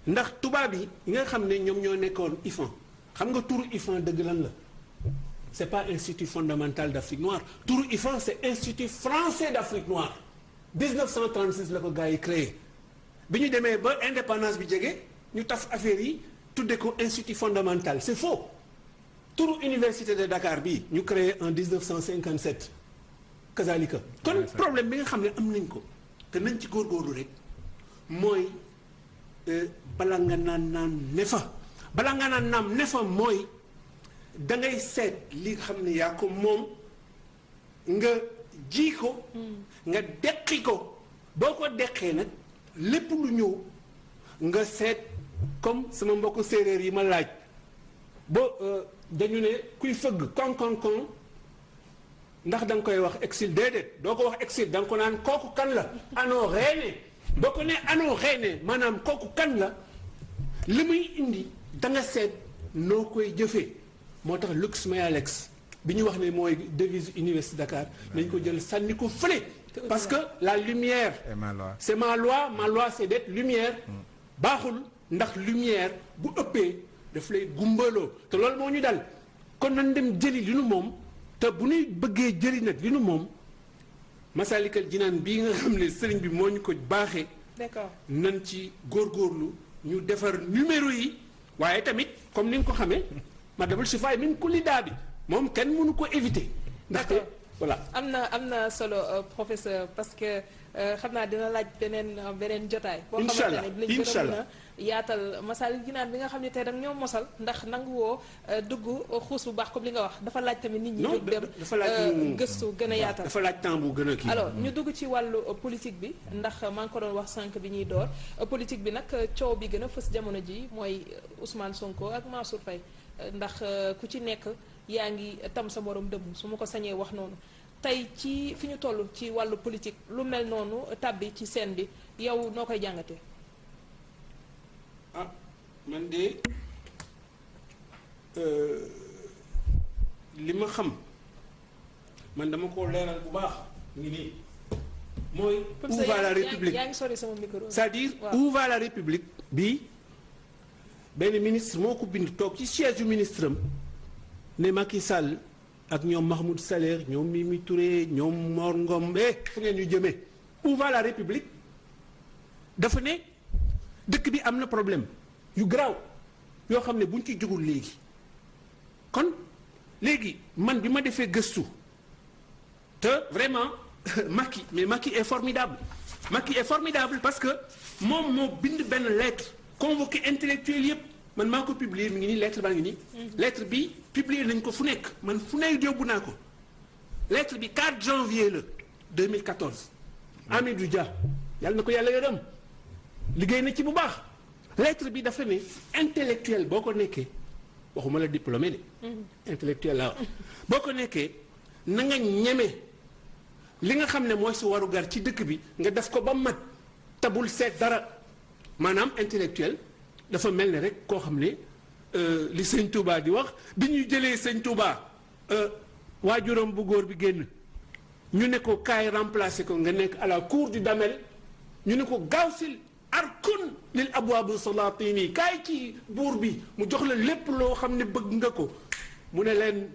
ndax tubaab yi nga xam ne ñoom ñoo nekkoon IFAN xam nga turu IFAN dëgg lan la c'est pas Institut fondamental d'Afrique noire turu IFAN c'est Institut français d'Afrique noire 1936 la ko gars yi créé bi ñu demee ba indépendance bi jege ñu taf affaire yi tudde ko Institut fondamental c'est faux turu université de Dakar bii ñu créé en 1957 kazalika kon problème bi nga xam ne am nañ ko te nañ ci góorgóorlu rek mooy bala nga naan ne fa bala nga naan naam ne fa mooy da ngay seet li nga xam ne yaa ko moom nga ji ko nga deqi ko boo ko deqee nag lépp lu ñëw nga seet comme sama mbokk séeréer yi ma laaj boo dañu ne kuy fëgg kon ndax da nga koy wax exil déedéet doo ko wax exil da nga ko naan kooku kan la anoo reene boo ko ne anoo reene maanaam kooku kan la li muy indi da nga seet noo koy jëfee moo tax lux mayalex bi ñu wax ne mooy devise université Dakar nañ ko jël sànni ko fële parce que la lumière c'est ma loi c'est d'être lumière baaxul ndax lumière bu ëppee daf lay gumbaloo te loolu moo ñu dal kon nañ dem jëli li nu moom te bu ñuy bëggee jëli nag li nu moom Masalikal Jinaan bii nga xam ne sëriñ bi moo ñu ko baaxee d'accord nañ ci góorgóorlu ñu defar numéro yi waaye tamit comme ni nga ko xamee madabul shifaay min kulli daa bi moom kenn mënu ko éviter ndaxte voilà am na solo professeur parce que xam naa dina laaj beneen jotaay boo xamante ne dinañ gën a mën a yaatal Masaalikul Jinaan bi nga xam ne tey danga ñoo mosal ndax nangu woo dugg xuus bu baax comme li nga wax dafa laaj tamit nit ñi jóg dem gëstu gën a yaatal dafa laaj temps bu gën a kii alors ñu dugg ci wàllu politique bi ndax maa ngi ko doon wax sànq bi ñuy door politique bi nag coow bi gën a fës jamono ji mooy Ousmane Sonko ak Mansour Faye ndax ku ci nekk yaa ngi tam sa morom dëmm su ma ko sañee wax noonu tey ci fi ñu toll ci wàllu politique lu mel noonu tàbbi ci scène bi yow noo koy jàngatee. ah man de li ma xam man dama ko leeral bu baax ngi nii mooy où va la république yaa ngi sori sama micro c'est-à-dire où va la république bi benn ministre moo ko bind toog ci siège yu ministre am ne Macky Sall ak ñoom Mahmoud Saleh ñoom Mimi Touré ñoom Mor Ngom fu ngeen ñu jëmee où va la république dafa ne dëkk bi am na problème yu garaaw yoo xam ne buñ ci jógul léegi kon léegi man bi ma defee gëstu te vraiment Macky est formidable Macky est formidable parce que moom moo bind benn lettre convoqué intellectuel yëpp man maa ko publier mi ngi nii lettre baa ngi nii. lettre bi publier nañ ko fu nekk man fu nekk yóbbu naa ko lettre bi 4 janvier la 2014. Amidou Dia yàlla na ko yàlla yërëm liggéey na ci bu baax lettre bi dafa ne intellectuel boo ko nekkee waxuma la diplômé de. intellectuel la boo ko nekkee na nga ñeme li nga xam ne mooy sa warugar ci dëkk bi nga def ko ba mat tabul seet dara maanaam intellectuel dafa mel ne rek koo xam ne li sëñ Touba di wax bi ñuy jëlee sëñ Touba waajuram bu góor bi génn ñu ne ko kaay remplacer ko nga nekk à la cour du Damel ñu ne ko gaaw sil arkun lil abwaabu salatini kaay ci buur bi mu jox la lépp loo xam ne bëgg nga ko mu ne leen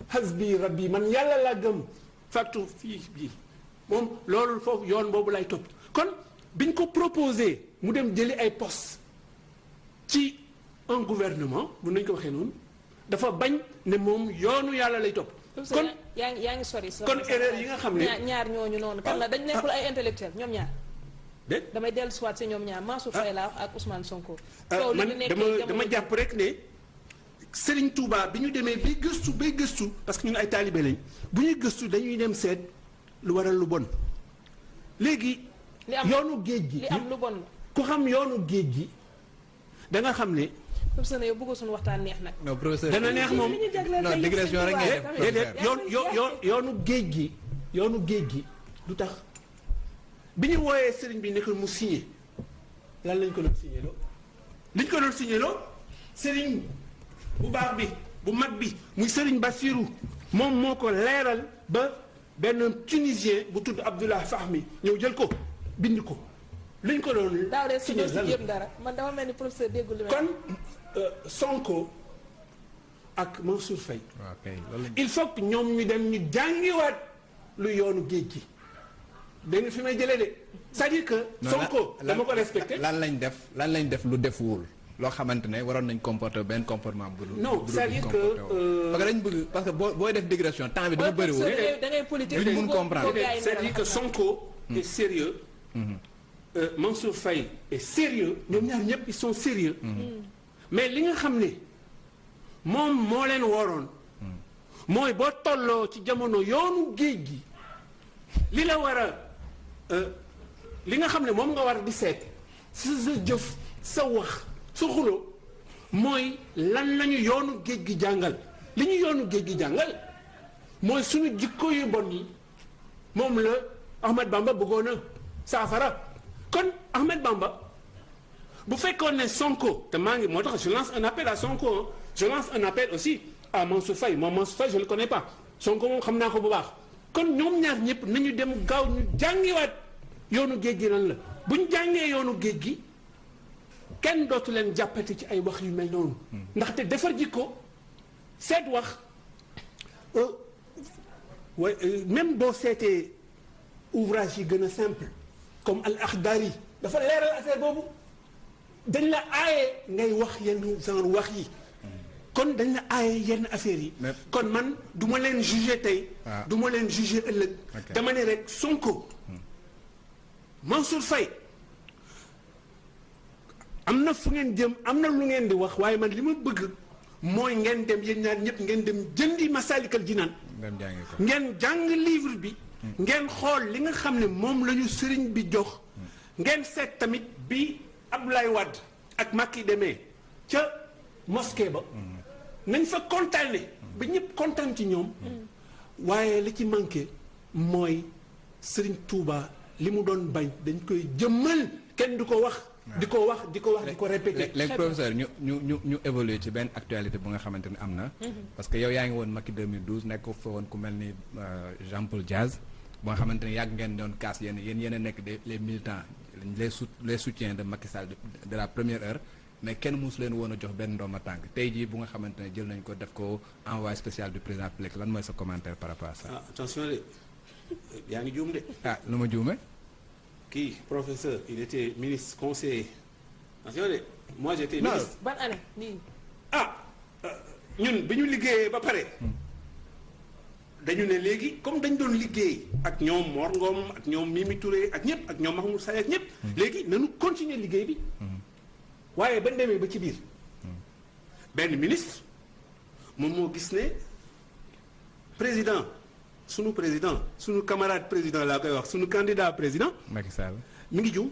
hasbi rabbi man yàlla laa gëm factu fii bii moom loolu foofu yoon boobu lay topp kon biñ ko proposé mu dem jëli ay poste ci un gouvernement bu nañ ko waxee noonu dafa bañ ne moom yoonu yàlla lay topp. kon yaa ngi sori. kon erreur yi nga xam ne ñaar ñooñu noonu. kan la dañ nekkul ay intellectuel ñoom ñaar. déet damay dellu si waat si ñoom ñaar Mansour Faye la ak Ousmane Sonko. man dama jàpp rek ne Serigne Touba bi ñu demee bay gëstu parce que ñun ay taalibe lañ bu ñuy gëstu dañuy dem seet lu waral lu bon léegi. yoonu géej gi li am lu bon la. ku xam yoonu géej gi da nga xam ne. professeur yow bëgg suñu waxtaan neex nag. non professeur dana neex moom non digression rek ngay def. déedéet yoonu géej gi du tax bi ñu wooyee sëriñ bi nekk mu signé lan lañ ko doon signé loo. liñ ko doon signé loo sëriñ bu baax bi bu mag bi muy sëriñ Bassirou moom moo ko leeral ba benn tunisien bu tudd Abdullah Fahmi ñëw jël ko bind ko liñ ko doon. daaw de si jéem dara man dama mel ni professeur déggul li kon Sonko ak Mansour Faye. il faut que ñoom ñu dem ñu jàngiwaat lu yoonu géej gi. dégg nga fi may jëlee de c'est-à-dire que. Sonko dama ko respecté. lan lañ def lu defuwul. loo xamante ne waroon nañ comporter benn comportement bu dul. non c'est-à-dire que parce que dañ bëgg parce que booy def digression temps bi dafa bëriwul. da ngay politique duñ mun comprendre. c'est-à-dire que Sonko est sérieux. Mansour Faye est sérieux. ñoom ñaar ñëpp ils sont sérieux. mais li nga xam ne moom moo leen waroon. mooy boo tolloo ci jamono yoonu géej gi. li la war a li nga xam ne moom nga war di seet sa jëf sa wax sa xulo mooy lan lañu yoonu géej gi jàngal li ñu yoonu géej gi jàngal mooy suñu jikko yu bon yi moom la Ahmed Bamba bëggoon a saafara kon Ahmed Bamba bu fekkoon ne Sonko te maa ngi moo tax je lance un appel à Sonko je lance un appel aussi à Mansour Faye moom Mansour Faye je le connais pas Sonko moom xam naa ko bu baax kon ñoom ñaar ñëpp nañu dem gaaw ñu jàngiwaat yoonu géej gi lan la bu ñu jàngee yoonu géej gi kenn dootu leen jàppati ci ay wax yu mel noonu. ndaxte defar jikko seet wax même boo seetee ouvrage yi gën a simple comme al Akhdari dafa leeral affaire boobu dañ la aaye ngay wax yenn genre wax yi. kon dañ la aaye yenn affaires yi. kon man du ma leen juger tey. du ma leen juger ëllëg. dama ne rek Sonko. Mansour Faye am na fu ngeen jëm am na lu ngeen di wax waaye man li ma bëgg mooy ngeen dem yéen ñaar ñëpp ngeen dem jëndi Massalikul Jinaan. ngeen jàng livre bi. ngeen xool li nga xam ne moom la ñu sëriñ bi jox. ngeen seet tamit bi Abdoulaye Wade ak Macky demee ca mosquée ba. nañ fa kontaane ba ñëpp kontaan ci ñoom waaye li ci manqué mooy Serigne Touba li mu doon bañ dañ koy jëmmal kenn du ko wax di ko wax di ko répété. léegi professeur ñu évoluer ci benn actualité bu nga xamante ne am na parce que yow yaa ngi woon Macky 2012 nekk fa woon ku mel ni Jean-Paul Diaz bu nga xamante ne yàgg ngeen doon kaas yéen a nekk les militants les soutiens de Macky Sall de la première heure mais kenn mosu leen woon a jox benn ndooma tànk tey jii bu nga xamante ne jël nañ ko def ko envoyé spécial du président Félix lan mooy sa commentaire par rapport à ça. Attention de yaa ngi juum de. lu ma juume. kii professeur il était ministre conseiller. attention de moi j'étais ministre. ban année nii. ñun bi ñu liggéeyee ba pare. dañu ne léegi comme dañ doon liggéey ak ñoom Mor Ngom ak ñoom Mimi Touré ak ñëpp ak ñoom Mahmoud Saleh ak ñëpp. léegi nañu continuer liggéey bi. waaye ba demee ba ci biir benn ministre moom moo gis ne président sunu camarade président laa koy wax sunu candidat président. Macky Sall mi ngi jum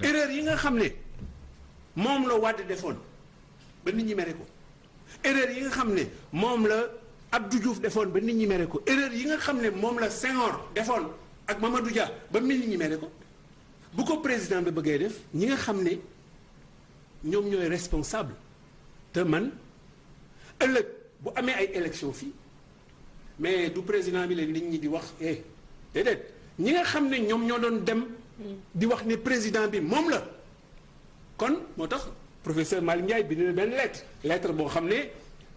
erreur yi nga xam ne moom la Wade defoon ba nit ñi mere ko erreur yi nga xam ne moom la Abdou Diouf defoon ba nit ñi mere ko erreur yi nga xam ne moom la Senghor defoon ak Mamadou Dia ba nit ñi mere ko bu ko président bi bëggee def ñi nga xam ne ñoom ñooy responsable te man ëllëg bu amee ay élection fii mais du président bi leen nit ñi di wax déedéet ñi nga xam ne ñoom ñoo doon dem di wax ne président bi moom la kon moo tax professeur Malick Ndiaye bind na benn lettre boo xam ne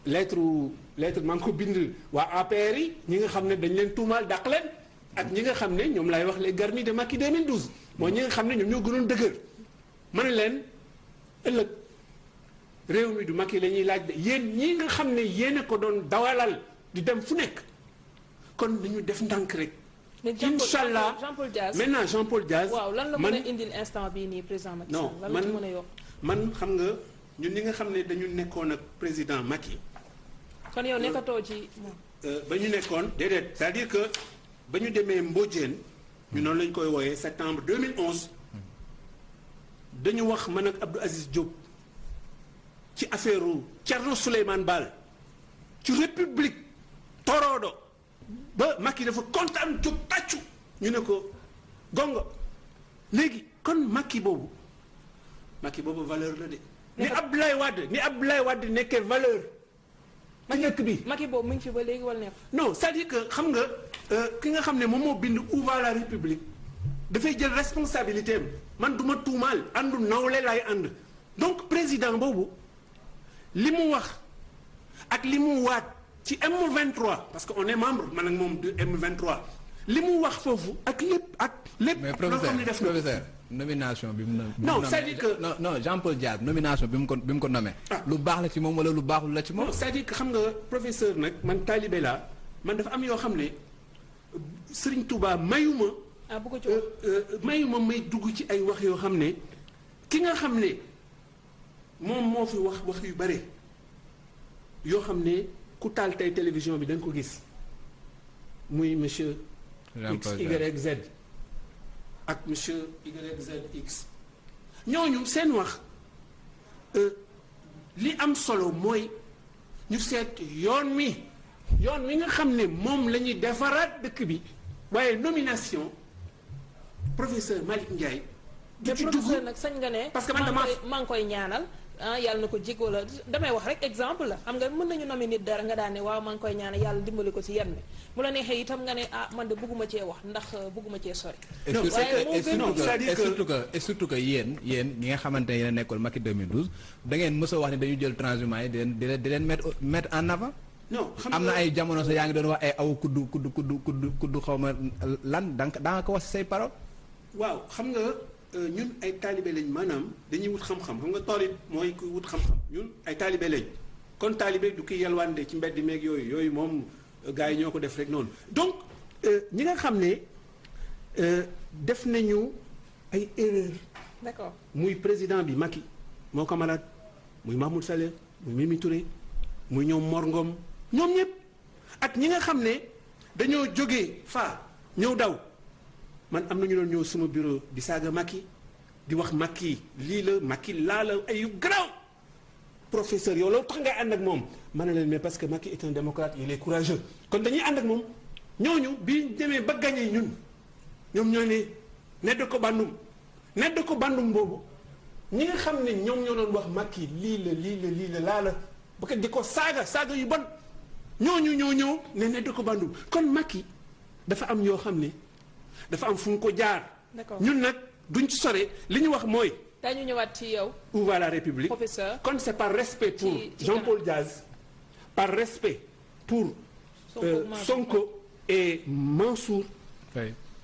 lettre maa ngi ko bind waa APR yi ñi nga xam ne dañ leen tuumaal dàq leen ak ñi nga xam ne ñoom laay wax les garnis de Macky 2012 mooy ñi nga xam ne ñoom ñoo gënoon dëgër ma ne leen ëllëg réew mi du Macky la ñuy laaj de yéen ñi nga xam ne yéen a ko doon dawalal di dem fu nekk kon dañu def ndànk rek. incha allah Jean-Paul Diaz maintenant Jean-Paul Diaz. waaw lan la mën a indil instant bii nii président Macky Sall lan la ci mën a yokk. man xam nga ñun ñi nga xam ne dañu nekkoon ak président Macky. kon yow nekkatoo ci moom. ba ñu nekkoon déedéet c'est-à-dire que ba ñu demee Mbodiène ñu noonu lañ koy wooyee septembre 2011 dañu wax man ak Abdou Aziz Diop ci affaire Thierno Souleymane Baal ci république Torodo ba Macky dafa kontaan jóg tàccu ñu ne ko gongo léegi kon Macky boobu valeur la de. ni Abdoulaye Wade nekkee valeur. ci nekk bi Macky boobu mu ngi fi ba léegi wala nekk. non c'est-à-dire que xam nga ki nga xam ne moom moo bind Où va la République dafay jël responsabilité am man du ma tuumaal àndu nawle laay ànd donc président boobu li mu wax ak li mu waat ci M23 parce que on est membre man ak moom de M23 li mu wax foofu ak lépp mais loo xam ne def na professeur nomination bi mu non c'est-à-dire que non Jean-Paul Diaz nomination bi mu ko nommé. lu baax la ci moom wala lu baaxul la ci moom. non c'est-à-dire que xam nga professeur nag man taalibe laa man dafa am yoo xam ne Serigne Touba mayuma bu ko mayuma may dugg ci ay wax yoo xam ne ki nga xam ne moom moo fi wax yu bare yoo xam ne ku taal tey télévision bi da nga ko gis muy monsieur XYZ ak monsieur YZX ñooñu seen wax li am solo mooy ñu seet yoon wi nga xam ne moom la ñuy defaraat dëkk bi waaye nomination professeur Malick Ndiaye. du ci dugg professeur nag sañ nga ne. parce que man maa ngi koy ñaanal yàlla na ko jig wala damay wax rek exemple la xam nga mën nañu nommer nit dara nga daan ne waaw maa ngi koy ñaanal yàlla dimbali ko ci yenn bi mu la neexee itam nga ne man de bëgguma cee wax ndax bëgguma cee sori. et surtout que yéen ñi nga xamante ne yéen a nekkoon Macky 2012 da ngeen mës a wax ne dañu jël transhumance yi di leen mettre en avant. non xam am na ay jamono sa yaa ngi doon wax ay aw kuddu xaw ma lan da nga ko wax say parole. waaw xam nga ñun ay taalibe lañ maanaam dañuy wut xam-xam xam nga tool it mooy kuy wut xam-xam ñun ay taalibe lañ kon taalibe du kiy yalwaande ci mbedd meeg yooyu moom gars yi ñoo ko def rek noonu donc ñi nga xam ne def nañu ay erreur d'accord muy président bi Macky moo camarade muy Mahmoud Saleh muy Mimi Touré muy ñoom Mor Ngom ñoom ñëpp ak ñi nga xam ne dañoo jógee faa ñëw daw man am na ñu doon ñëw suma bureau di saaga Macky di wax Macky lii la Macky laa la ay yu garaaw professeur yow loolu tax ngay ànd ak moom ma ne leen mais parce que Macky est un démocrate il est courageux kon dañuy ànd ak moom ñooñu bi demee ba gagné ñun ñoom ñoo ne nedd ko bandum boobu ñi nga xam ne ñoom ñoo doon wax Macky lii la laa la ba ko di ko saaga yu bon ñooñu ñoo ñëw ne nedd ko bandum kon Macky dafa am yoo xam ne dafa am fu mu ko jaar. ñun nag duñ ci sore li ñu wax mooy. dañu ñëwaat ci yow. où va la République. professeur kon c'est par respect pour Jean-Paul Diaz par respect pour Sonko et Mansour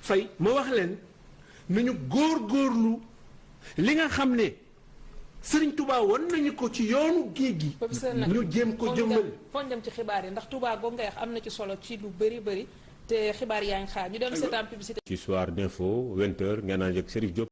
Faye ma wax leen nañu góorgóorlu li nga xam ne Serigne Touba won nañu ko ci yoonu géej gi. ñu jéem ko jëmmal. foog dem ci xibaar yi ndax Touba boobu nga wax am na ci solo ci lu bëri te xibaar yaa ngi xaar ñu dem seetaan publicité. ci soir d'info 20h ngeen naan ak Serif Diop.